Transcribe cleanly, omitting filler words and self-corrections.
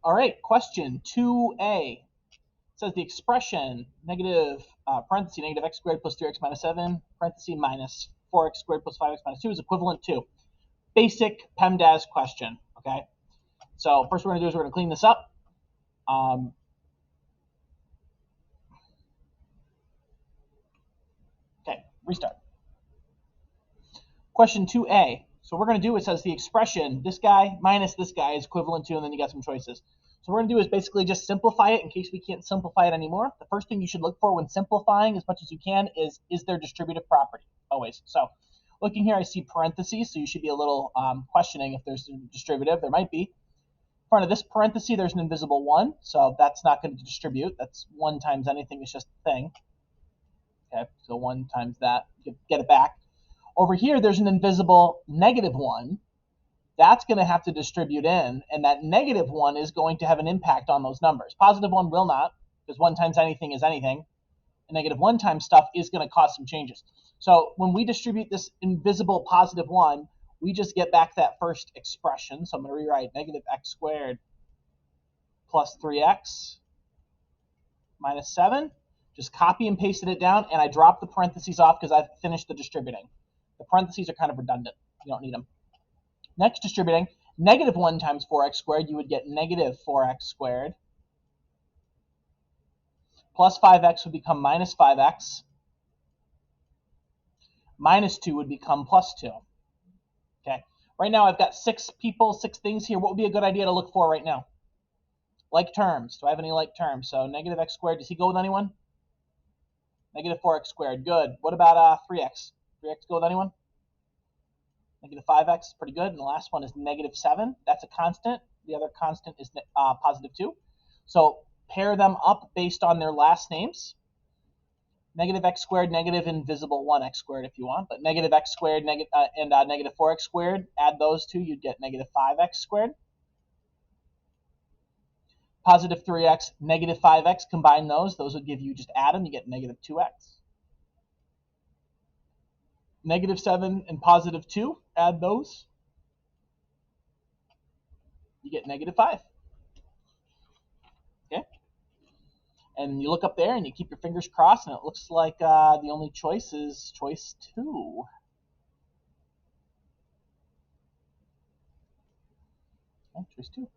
All right, question 2a. It says the expression negative parenthesis negative x squared plus 3x minus 7 parenthesis minus 4x squared plus 5x minus 2 is equivalent to basic PEMDAS question. Okay, so first we're going to do is we're going to clean this up. Okay, restart. Question 2a. So what we're going to do, it says the expression this guy minus this guy is equivalent to, and then you got some choices. So what we're going to do is basically just simplify it in case we can't simplify it anymore. The first thing you should look for when simplifying as much as you can is there distributive property? Always. So looking here, I see parentheses, so you should be a little questioning if there's a distributive. There might be. In front of this parenthesis, there's an invisible 1, so that's not going to distribute. That's 1 times anything. It's just a thing. Okay, so 1 times that. Get it back. Over here, there's an invisible negative 1. That's going to have to distribute in, and that negative 1 is going to have an impact on those numbers. Positive 1 will not, because 1 times anything is anything. And negative 1 times stuff is going to cause some changes. So when we distribute this invisible positive 1, we just get back that first expression. So I'm going to rewrite negative x squared plus 3x minus 7. Just copy and pasted it down, and I dropped the parentheses off because I've finished the distributing. The parentheses are kind of redundant. You don't need them. Next, distributing, negative 1 times 4x squared, you would get negative 4x squared. Plus 5x would become minus 5x. Minus 2 would become plus 2. Okay. Right now, I've got 6 people, 6 things here. What would be a good idea to look for right now? Like terms. Do I have any like terms? So negative x squared, does he go with anyone? Negative 4x squared, good. What about 3x? 3x go with anyone? Negative 5x, pretty good. And the last one is negative 7. That's a constant. The other constant is positive 2. So pair them up based on their last names. Negative x squared, negative invisible 1x squared if you want. But negative x squared and negative 4x squared, add those two, you'd get negative 5x squared. Positive 3x, negative 5x, combine those. Those would give you, just add them, you get negative 2x. Negative 7 and positive 2, add those. You get negative 5. Okay? And you look up there and you keep your fingers crossed, and it looks like the only choice is choice 2. Okay, choice 2.